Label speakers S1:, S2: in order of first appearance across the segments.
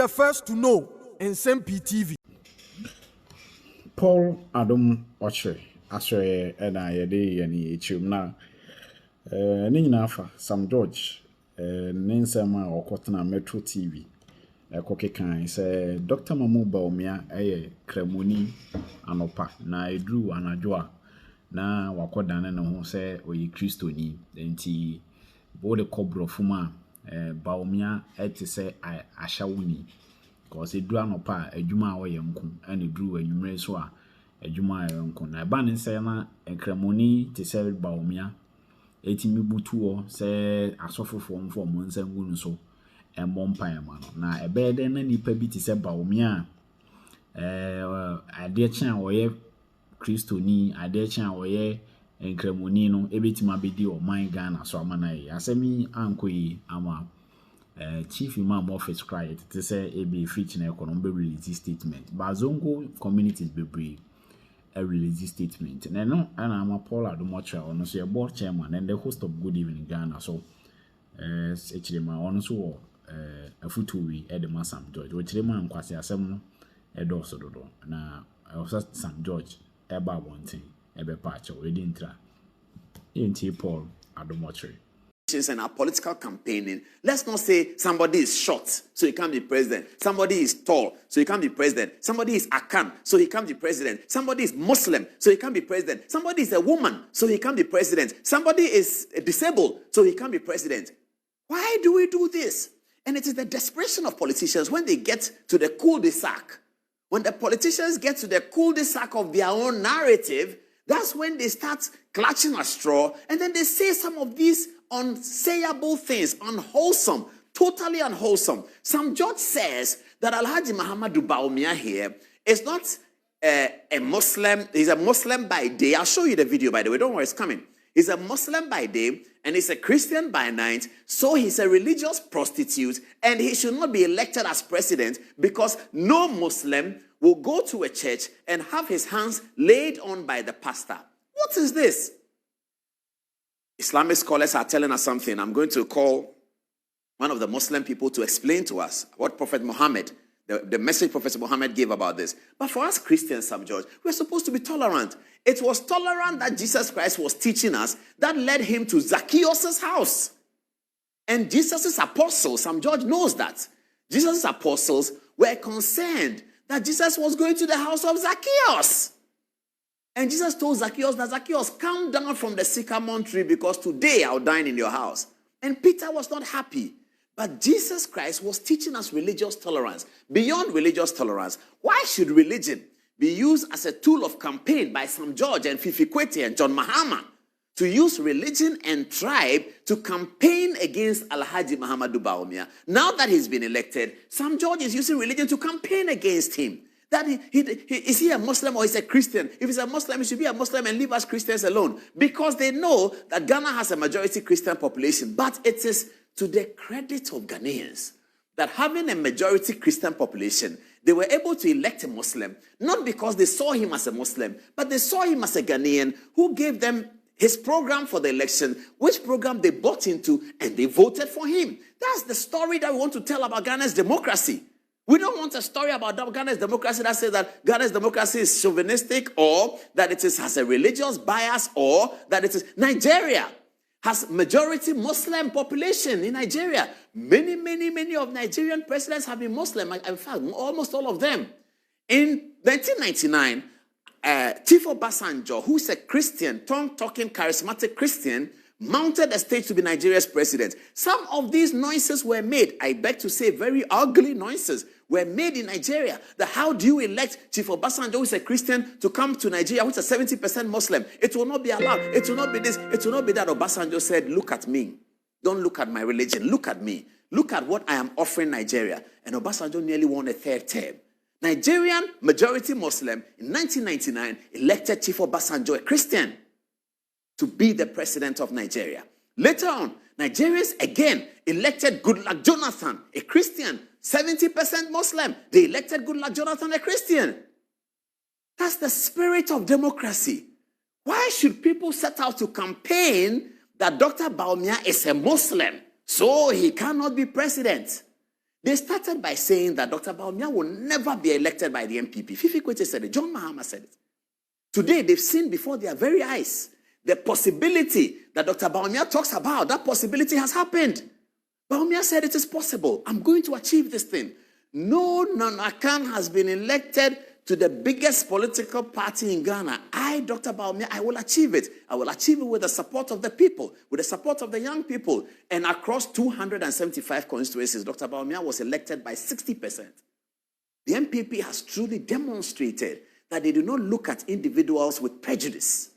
S1: first to know Nsem-Pii TV.
S2: Paul Adam Ochre Asre ena yede yani echum na ni nyina afa Sam George ne nsɛm a ɔkɔtena Metro TV ɛkɔkekan sɛ Dr. Mamu Bawumia kramoni anopa na edru anadwo a na wakɔdane ne ho sɛ oyi Kristoni enti bo de kɔbrɔfuma Bawumia ɛte sɛ ahyawuni because edru anopa adwuma a wɔyɛ nko ɛna edru anwumre so a adwuma a nko na ba ne sɛ na kramoni te sɛ Bawumia etimi butuo sɛ asɔfofo mfo mo nsangu no so embompan ma no na ebede na nipa bi te sɛ Bawumia ade kye a wɔyɛ Kristoni ade kye a wɔyɛ nkramoni no ebetima bedi oman Ghana so amana yi asemi ankoyi ama chief imam office cry te sɛ ebe fitch na economic release statement bazongo communities bebre a release statement. No, and I'm a Paul Adumocha, on a board chairman and the host of Good Evening Ghana. So, actually, my honest war a footwear at the Massam George, which Rema Quasi Assembly a dorsal. Now, I was St. George, a bar one thing, a patch, we didn't try. Ain't Paul Adumocha.
S3: And our political campaigning, let's not say somebody is short, so he can't be president. Somebody is tall, so he can't be president. Somebody is Akan, so he can't be president. Somebody is Muslim, so he can't be president. Somebody is a woman, so he can't be president. Somebody is disabled, so he can't be president. Why do we do this? And it is the desperation of politicians when they get to the cul-de-sac. When the politicians get to the cul-de-sac of their own narrative, that's when they start clutching a straw, and then they say some of these unsayable things, unwholesome, totally unwholesome. Sam George says that Alhaji Muhammadu Bawumia here is not a Muslim. He's a Muslim by day. I'll show you the video, by the way. Don't worry, it's coming. He's a Muslim by day and he's a Christian by night. So he's a religious prostitute and he should not be elected as president because no Muslim will go to a church and have his hands laid on by the pastor. What is this? Islamic scholars are telling us something. I'm going to call one of the Muslim people to explain to us what Prophet Muhammad, the message Prophet Muhammad gave about this. But for us Christians, Sam George, we're supposed to be tolerant. It was tolerant that Jesus Christ was teaching us that led him to Zacchaeus' house. And Jesus' apostles, Sam George knows that. Jesus' apostles were concerned that Jesus was going to the house of Zacchaeus. And Jesus told Zacchaeus that Zacchaeus, come down from the sycamore tree because today I'll dine in your house. And Peter was not happy. But Jesus Christ was teaching us religious tolerance. Beyond religious tolerance, why should religion be used as a tool of campaign by Sam George and Fifi Kwete and John Mahama to use religion and tribe to campaign against Alhaji Muhammadu Bawumia? Now that he's been elected, Sam George is using religion to campaign against him. That is he a Muslim or is he a Christian? If he's a Muslim, he should be a Muslim and leave us Christians alone. Because they know that Ghana has a majority Christian population. But it is to the credit of Ghanaians that having a majority Christian population, they were able to elect a Muslim, not because they saw him as a Muslim, but they saw him as a Ghanaian who gave them his program for the election, which program they bought into, and they voted for him. That's the story that we want to tell about Ghana's democracy. We don't want a story about Ghana's democracy that says that Ghana's democracy is chauvinistic or that it has a religious bias or that it is. Nigeria has majority Muslim population in Nigeria. Many of Nigerian presidents have been Muslim. In fact, almost all of them. In 1999, Tifo Basanjo, who's a Christian, tongue-talking, charismatic Christian, mounted the stage to be Nigeria's president. Some of these noises were made, I beg to say, very ugly noises, were made in Nigeria. That how do you elect Chief Obasanjo, who is a Christian, to come to Nigeria, which is a 70% Muslim? It will not be allowed. It will not be this. It will not be that. Obasanjo said, look at me. Don't look at my religion. Look at me. Look at what I am offering Nigeria. And Obasanjo nearly won a third term. Nigerian majority Muslim in 1999 elected Chief Obasanjo, a Christian, to be the president of Nigeria. Later on, Nigerians again elected Goodluck Jonathan, a Christian, 70% Muslim. They elected Goodluck Jonathan, a Christian. That's the spirit of democracy. Why should people set out to campaign that Dr. Bawumia is a Muslim, so he cannot be president? They started by saying that Dr. Bawumia will never be elected by the NPP. Fifi Kwete said it. John Mahama said it. Today, they've seen before their very eyes the possibility that Dr. Bawumia talks about. That possibility has happened. Bawumia said it is possible. I'm going to achieve this thing. No non-Akan has been elected to the biggest political party in Ghana. I, Dr. Bawumia, I will achieve it. I will achieve it with the support of the people, with the support of the young people. And across 275 constituencies, Dr. Bawumia was elected by 60%. The NPP has truly demonstrated that they do not look at individuals with prejudice.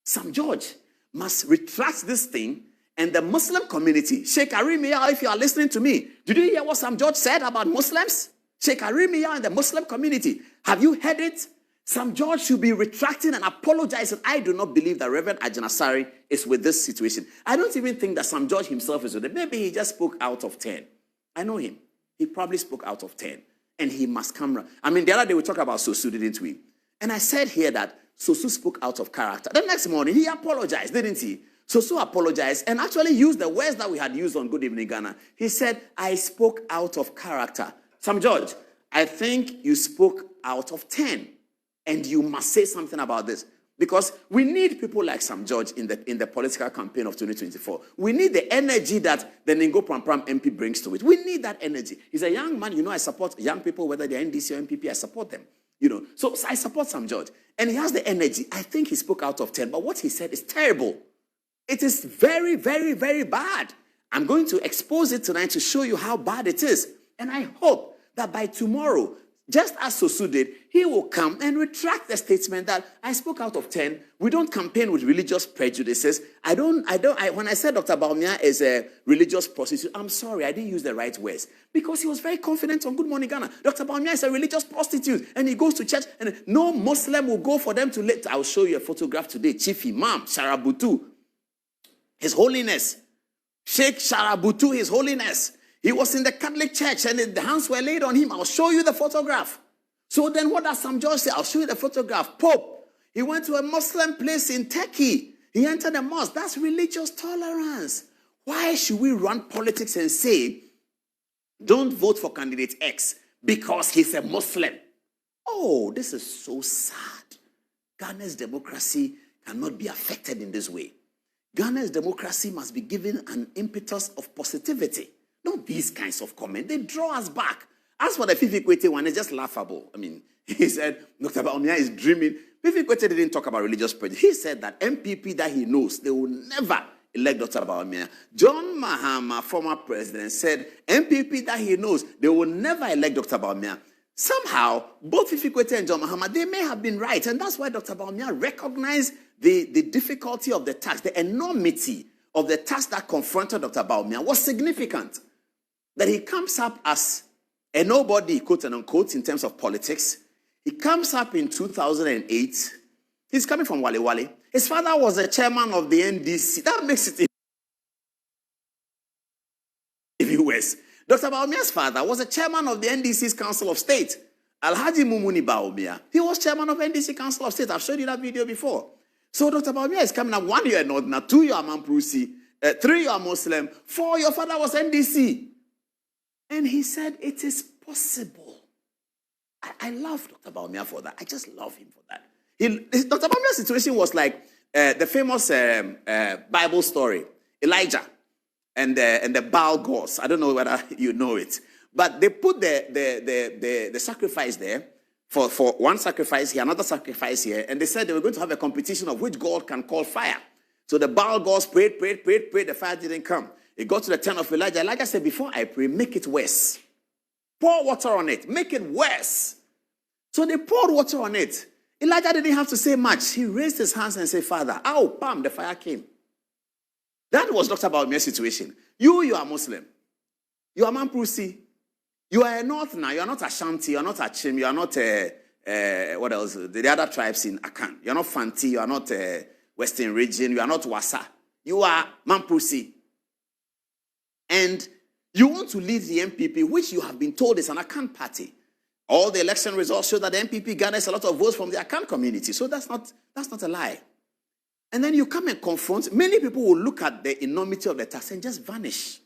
S3: Sam George must retract this thing, and the Muslim community, Sheikh Arimia, if you are listening to me, did you hear what Sam George said about Muslims? Sheikh Arimia and the Muslim community, have you heard it? Sam George should be retracting and apologizing. I do not believe that Reverend Ajanasari is with this situation. I don't even think that Sam George himself is with it. Maybe he just spoke out of 10. I know him. He probably spoke out of 10. And he must come around. I mean, the other day we talked about Sosu, didn't we? And I said here that Sosu spoke out of character. The next morning, he apologized, didn't he? Sosu apologized and actually used the words that we had used on Good Evening Ghana. He said, I spoke out of character. Sam George, I think you spoke out of 10. And you must say something about this. Because we need people like Sam George in the political campaign of 2024. We need the energy that the Ningo Pram MP brings to it. We need that energy. He's a young man. You know, I support young people, whether they're NDC or NPP, I support them. You know, so I support Sam George. And he has the energy. I think he spoke out of 10. But what he said is terrible. It is very, very, very bad. I'm going to expose it tonight to show you how bad it is. And I hope that by tomorrow, just as Sosu did, he will come and retract the statement that I spoke out of 10. We don't campaign with religious prejudices. When I said Dr. Bawumia is a religious prostitute, I'm sorry, I didn't use the right words. Because he was very confident on Good Morning Ghana. Dr. Bawumia is a religious prostitute, and he goes to church, and no Muslim will go for them to let. I'll show you a photograph today. Chief Imam, Sharabutu, His Holiness. Sheikh Sharabutu, His Holiness. He was in the Catholic Church and the hands were laid on him. I'll show you the photograph. So then what does Sam George say? I'll show you the photograph. Pope. He went to a Muslim place in Turkey. He entered a mosque. That's religious tolerance. Why should we run politics and say, don't vote for candidate X because he's a Muslim? Oh, this is so sad. Ghana's democracy cannot be affected in this way. Ghana's democracy must be given an impetus of positivity. Not these kinds of comments. They draw us back. As for the Fifi Kwete one, it's just laughable. I mean, he said, Dr. Bawumia is dreaming. Fifi Kwete didn't talk about religious prejudice. He said that MPP that he knows, they will never elect Dr. Bawumia. John Mahama, former president, said MPP that he knows, they will never elect Dr. Bawumia. Somehow, both Fifi Kwete and John Mahama, they may have been right. And that's why Dr. Bawumia recognized the difficulty of the task, the enormity of the task that confronted Dr. Bawumia was significant. That he comes up as a nobody, quote and unquote, in terms of politics. He comes up in 2008. He's coming from Wale Wale. His father was a chairman of the NDC. That makes it even worse. Dr. Bawumia's father was a chairman of the NDC's Council of State. Alhaji Mumuni Bawumia. He was chairman of NDC Council of State. I've showed you that video before. So Dr. Bawumia is coming up. 1 year Northern, 2 you are Mamprusi, 3 you are Muslim, 4 your father was NDC. And he said, it is possible. I love Dr. Bawumia for that. I just love him for that. Dr. Bawumia's situation was like the famous Bible story, Elijah and the Baal gods. I don't know whether you know it. But they put the sacrifice there for one sacrifice here, another sacrifice here. And they said they were going to have a competition of which god can call fire. So the Baal gods prayed. The fire didn't come. It got to the turn of Elijah. Elijah said, before I pray, make it worse. Pour water on it. Make it worse. So they poured water on it. Elijah didn't have to say much. He raised his hands and said, Father, ow, bam, the fire came. That was Dr. Bawumia's situation. You are Muslim. You are Mamprusi. You are a Northerner. You are not Ashanti. You are not Achim. You are not, what else? The other tribes in Akan. You are not Fanti. You are not Western Region. You are not Wassa. You are Mamprusi. And you want to lead the MPP, which you have been told is an Akan party. All the election results show that the MPP garners a lot of votes from the Akan community. So that's not a lie. And then you come and confront. Many people will look at the enormity of the task and just vanish.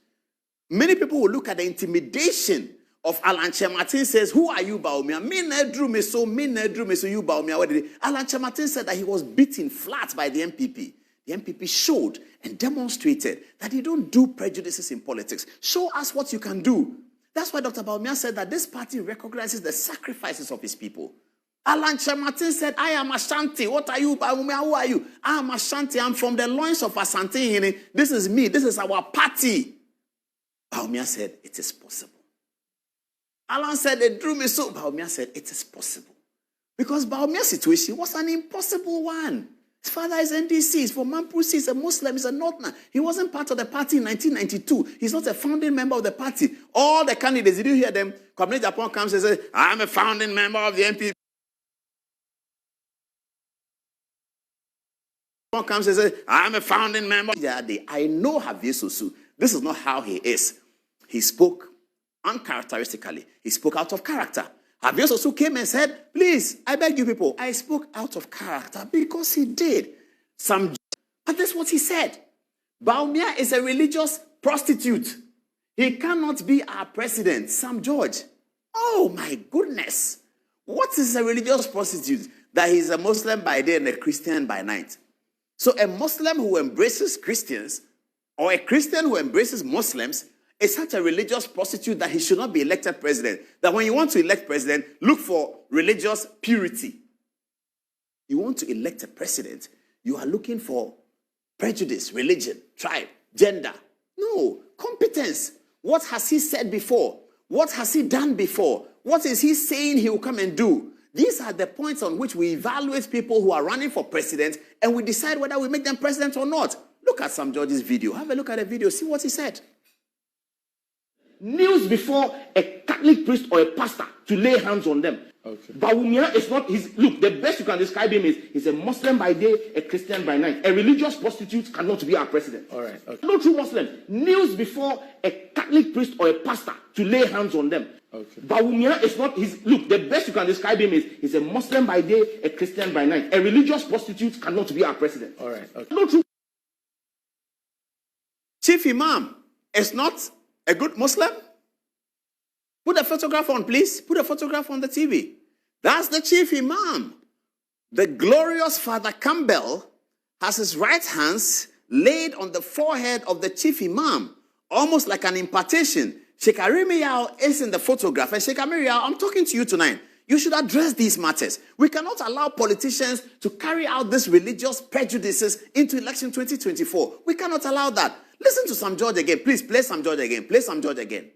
S3: Many people will look at the intimidation of Alan Chemartin says, who are you, Bawumia? Me nedru me so, you, Bawumia. What did he? Alan Chemartin said that he was beaten flat by the MPP. The MPP showed and demonstrated that you don't do prejudices in politics. Show us what you can do. That's why Dr. Bawumia said that this party recognizes the sacrifices of his people. Alan Chemartin said, I am Ashanti. What are you, Bawumia? Who are you? I am Ashanti. I'm from the loins of Asante. This is me. This is our party. Bawumia said, it is possible. Alan said, they drew me so. Bawumia said, it is possible. Because Bawumia's situation was an impossible one. His father is NDC. He's from Mampusi. He's a Muslim. He's a Northerner. He wasn't part of the party in 1992. He's not a founding member of the party. All the candidates, did you hear them? Kwabena Japan comes and says, I'm a founding member of the NPP. Comes and says, I'm a founding member. I know Javier Sosu. This is not how he is. He spoke uncharacteristically. He spoke out of character. Javier Sosu came and said, please, I beg you people, I spoke out of character because he did. But that's what he said. Bawumia is a religious prostitute. He cannot be our president. Sam George. Oh my goodness. What is a religious prostitute? That he's a Muslim by day and a Christian by night. So a Muslim who embraces Christians or a Christian who embraces Muslims is such a religious prostitute that he should not be elected president. That when you want to elect president, look for religious purity. You want to elect a president, you are looking for prejudice, religion, tribe, gender. No, competence. What has he said before? What has he done before? What is he saying he will come and do? These are the points on which we evaluate people who are running for president and we decide whether we make them president or not. Look at Sam George's video. Have a look at the video. See what he said.
S4: Kneels before a Catholic priest or a pastor to lay hands on them. Okay. Bawumia is not his. Look, the best you can describe him is he's a Muslim by day, a Christian by night. A religious prostitute cannot be our president. All right. Okay. No true Muslim kneels before a Catholic priest or a pastor to lay hands on them. Okay. Bawumia is not his. Look, the best you can describe him is he's a Muslim by day, a Christian by night. A religious prostitute cannot be our president. All right. Okay. No true.
S3: Chief Imam is not a good Muslim? Put a photograph on, please. Put a photograph on the TV. That's the chief imam. The glorious Father Campbell has his right hands laid on the forehead of the chief imam, almost like an impartation. Sheikh Arimi Yao is in the photograph. And Sheikh Arimi Yao, I'm talking to you tonight. You should address these matters. We cannot allow politicians to carry out these religious prejudices into election 2024. We cannot allow that. Listen to Sam George again. Please play Sam George again. Play Sam George again.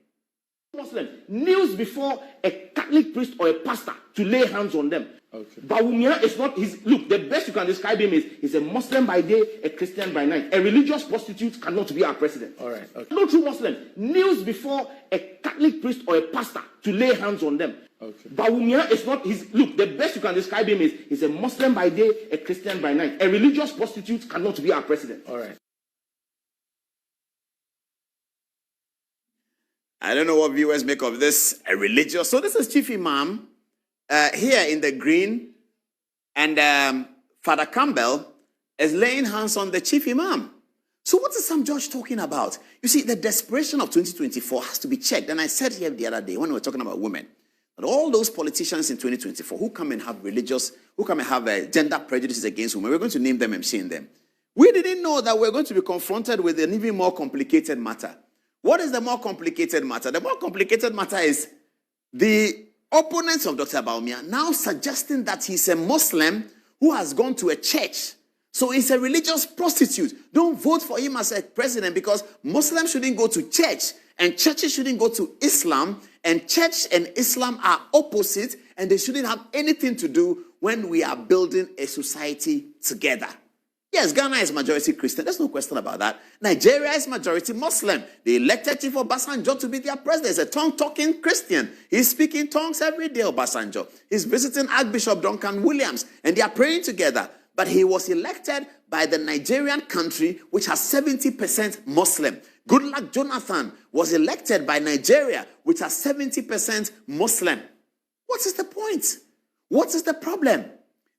S4: Muslim kneels before a Catholic priest or a pastor to lay hands on them. Okay. Bawumia is not his. Look, the best you can describe him is he's a Muslim by day, a Christian by night. A religious prostitute cannot be our president. All right. Okay. No true Muslim kneels before a Catholic priest or a pastor to lay hands on them. Okay. Bawumia is not his. Look, the best you can describe him is he's a Muslim by day, a Christian by night. A religious prostitute cannot be our president. All right.
S3: I don't know what viewers make of this. A religious. So this is Chief Imam here in the green. And Father Campbell is laying hands on the Chief Imam. So what is Sam George talking about? You see, the desperation of 2024 has to be checked. And I said here the other day when we were talking about women, that all those politicians in 2024 who come and have gender prejudices against women, we're going to name them and shame them. We didn't know that we're going to be confronted with an even more complicated matter. What is the more complicated matter? The more complicated matter is the opponents of Dr. Bawumia now suggesting that he's a Muslim who has gone to a church. So he's a religious prostitute. Don't vote for him as a president because Muslims shouldn't go to church and churches shouldn't go to Islam, and church and Islam are opposite and they shouldn't have anything to do when we are building a society together. Yes, Ghana is majority Christian. There's no question about that. Nigeria is majority Muslim. They elected Chief Obasanjo to be their president. He's a tongue-talking Christian. He's speaking tongues every day, Obasanjo. He's visiting Archbishop Duncan Williams, and they are praying together. But he was elected by the Nigerian country, which has 70% Muslim. Goodluck Jonathan was elected by Nigeria, which has 70% Muslim. What is the point? What is the problem?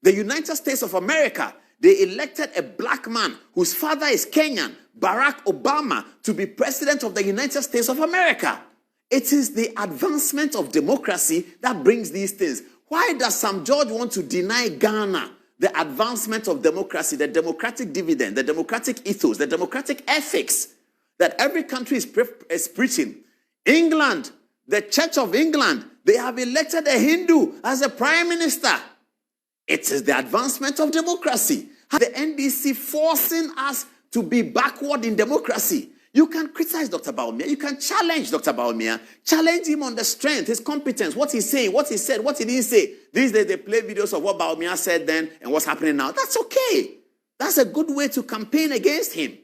S3: The United States of America, They elected a black man whose father is Kenyan, Barack Obama, to be president of the United States of America. It is the advancement of democracy that brings these things. Why does Sam George want to deny Ghana the advancement of democracy, the democratic dividend, the democratic ethos, the democratic ethics that every country is preaching? England, the Church of England, they have elected a Hindu as a prime minister. It is the advancement of democracy. The NDC forcing us to be backward in democracy. You can criticize Dr. Bawumia. You can challenge Dr. Bawumia. Challenge him on the strength, his competence, what he's saying, what he said, what he didn't say. These days they play videos of what Bawumia said then and what's happening now. That's okay. That's a good way to campaign against him.